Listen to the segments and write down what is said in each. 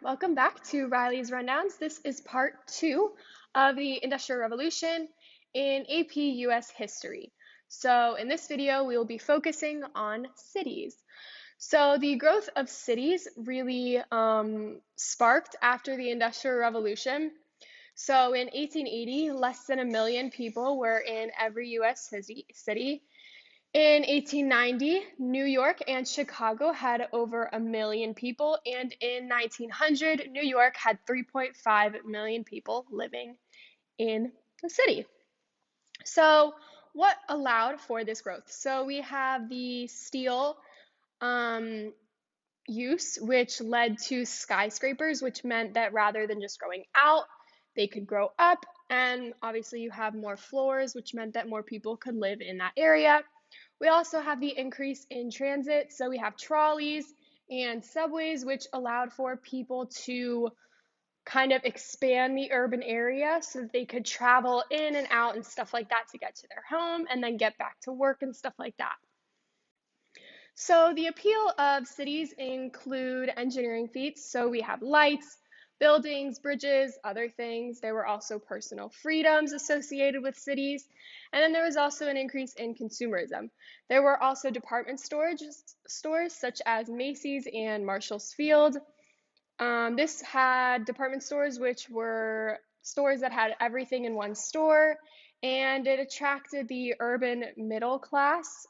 Welcome back to Riley's Rundowns. This is part 2 of the Industrial Revolution in AP US history. So in this video, we will be focusing on cities. So the growth of cities really sparked after the Industrial Revolution. So in 1880, less than 1 million people were in every US city. In 1890, New York and Chicago had over 1 million people, and in 1900, New York had 3.5 million people living in the city. So, what allowed for this growth? So, we have the steel use, which led to skyscrapers, which meant that rather than just growing out, they could grow up. And obviously, you have more floors, which meant that more people could live in that area. We also have the increase in transit, so we have trolleys and subways, which allowed for people to kind of expand the urban area so that they could travel in and out and stuff like that to get to their home and then get back to work and stuff like that. So the appeal of cities include engineering feats, so we have lights, buildings, bridges, other things. There were also personal freedoms associated with cities. And then there was also an increase in consumerism. There were also department stores such as Macy's and Marshall's Field. This had department stores, which were stores that had everything in one store, and it attracted the urban middle class.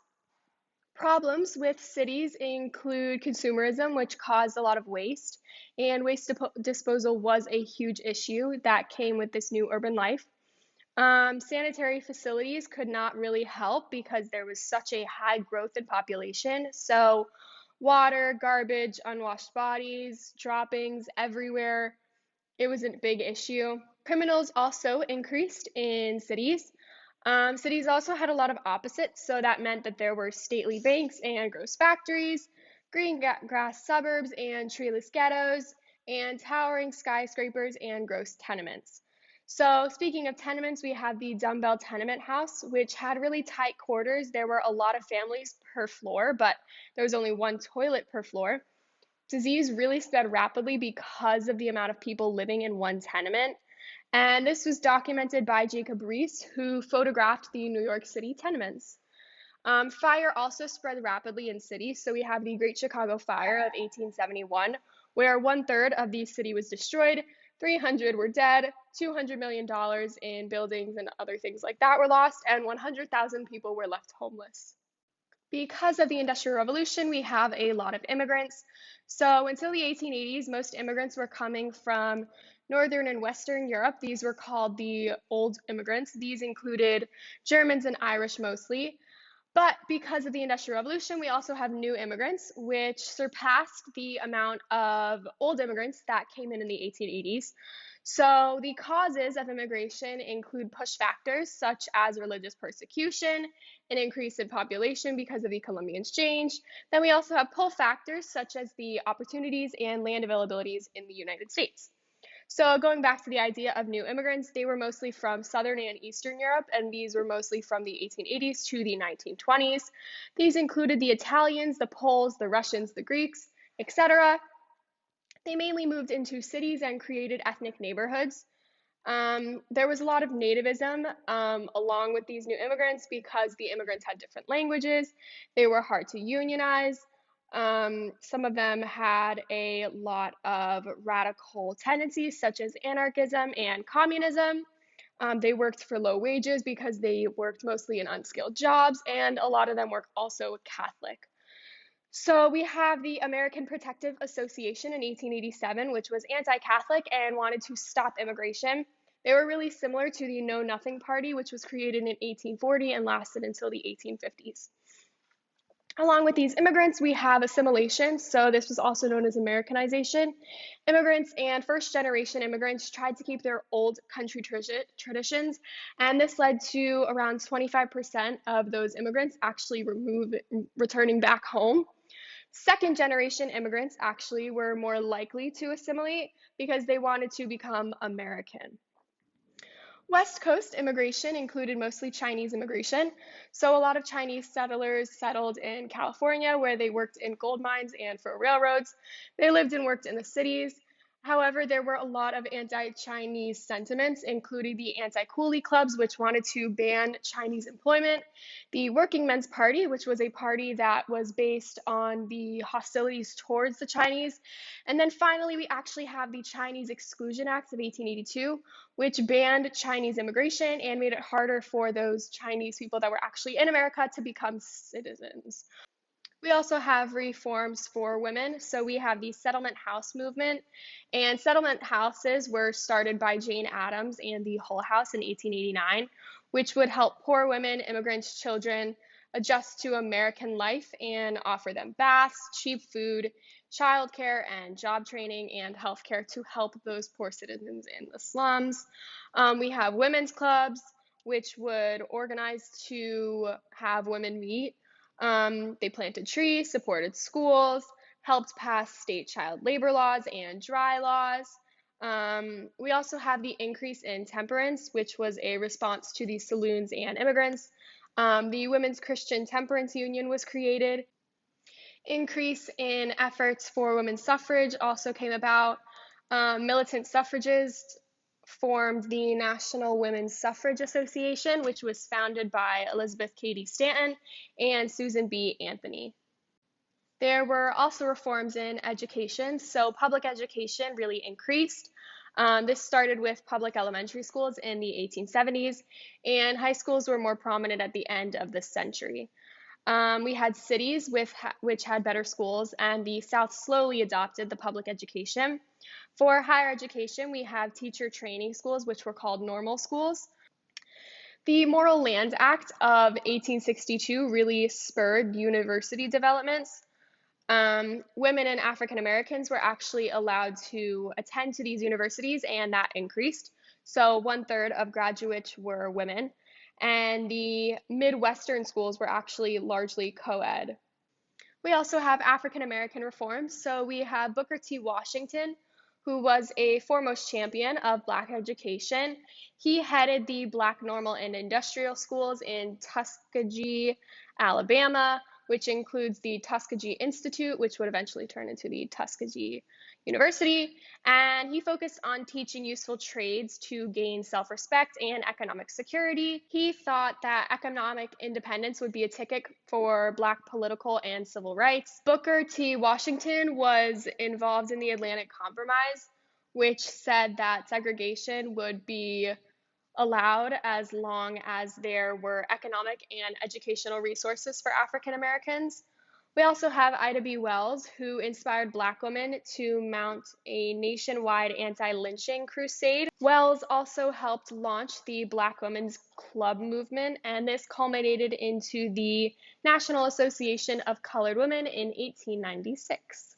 Problems with cities include consumerism, which caused a lot of waste, and waste disposal was a huge issue that came with this new urban life. Sanitary facilities could not really help because there was such a high growth in population. So water, garbage, unwashed bodies, droppings everywhere. It was a big issue. Criminals also increased in cities. Cities also had a lot of opposites, so that meant that there were stately banks and gross factories, green grass suburbs and treeless ghettos, and towering skyscrapers and gross tenements. So speaking of tenements, we have the dumbbell tenement house, which had really tight quarters. There were a lot of families per floor, but there was only one toilet per floor. Disease really spread rapidly because of the amount of people living in one tenement. And this was documented by Jacob Riis, who photographed the New York City tenements. Fire also spread rapidly in cities. So we have the Great Chicago Fire of 1871, where 1/3 of the city was destroyed, 300 were dead, $200 million in buildings and other things like that were lost, and 100,000 people were left homeless. Because of the Industrial Revolution, we have a lot of immigrants. So until the 1880s, most immigrants were coming from Northern and Western Europe. These were called the old immigrants. These included Germans and Irish mostly. But because of the Industrial Revolution, we also have new immigrants, which surpassed the amount of old immigrants that came in the 1880s. So the causes of immigration include push factors such as religious persecution, an increase in population because of the Columbian Exchange. Then we also have pull factors such as the opportunities and land availabilities in the United States. So going back to the idea of new immigrants, they were mostly from Southern and Eastern Europe, and these were mostly from the 1880s to the 1920s. These included the Italians, the Poles, the Russians, the Greeks, etc. They mainly moved into cities and created ethnic neighborhoods. There was a lot of nativism along with these new immigrants because the immigrants had different languages. They were hard to unionize. Some of them had a lot of radical tendencies such as anarchism and communism. They worked for low wages because they worked mostly in unskilled jobs, and a lot of them were also Catholic. So we have the American Protective Association in 1887, which was anti-Catholic and wanted to stop immigration. They were really similar to the Know Nothing Party, which was created in 1840 and lasted until the 1850s. Along with these immigrants, we have assimilation, so this was also known as Americanization. Immigrants and first-generation immigrants tried to keep their old country traditions, and this led to around 25% of those immigrants actually returning back home. Second-generation immigrants actually were more likely to assimilate because they wanted to become American. West Coast immigration included mostly Chinese immigration. So a lot of Chinese settlers settled in California where they worked in gold mines and for railroads. They lived and worked in the cities. However, there were a lot of anti-Chinese sentiments, including the anti-coolie clubs, which wanted to ban Chinese employment, the Working Men's Party, which was a party that was based on the hostilities towards the Chinese, and then finally, we actually have the Chinese Exclusion Act of 1882, which banned Chinese immigration and made it harder for those Chinese people that were actually in America to become citizens. We also have reforms for women. So we have the settlement house movement, and settlement houses were started by Jane Addams and the Hull House in 1889, which would help poor women, immigrants, children adjust to American life and offer them baths, cheap food, childcare, and job training and healthcare to help those poor citizens in the slums. We have women's clubs, which would organize to have women meet. They planted trees, supported schools, helped pass state child labor laws and dry laws. We also have the increase in temperance, which was a response to the saloons and immigrants. The Women's Christian Temperance Union was created. Increase in efforts for women's suffrage also came about. Militant suffragists formed the National Women's Suffrage Association, which was founded by Elizabeth Cady Stanton and Susan B. Anthony. There were also reforms in education, so public education really increased. This started with public elementary schools in the 1870s, and high schools were more prominent at the end of the century. We had cities which had better schools, and the South slowly adopted the public education. For higher education, we have teacher training schools, which were called normal schools. The Morrill Land Act of 1862 really spurred university developments. Women and African Americans were actually allowed to attend to these universities, and that increased. So 1/3 of graduates were women, and the Midwestern schools were actually largely co-ed. We also have African American reform. So we have Booker T. Washington, who was a foremost champion of Black education. He headed the Black normal and industrial schools in Tuskegee, Alabama, which includes the Tuskegee Institute, which would eventually turn into the Tuskegee University. And he focused on teaching useful trades to gain self-respect and economic security. He thought that economic independence would be a ticket for Black political and civil rights. Booker T. Washington was involved in the Atlantic Compromise, which said that segregation would be allowed as long as there were economic and educational resources for African Americans. We also have Ida B. Wells, who inspired Black women to mount a nationwide anti-lynching crusade. Wells also helped launch the Black Women's Club movement, and this culminated into the National Association of Colored Women in 1896.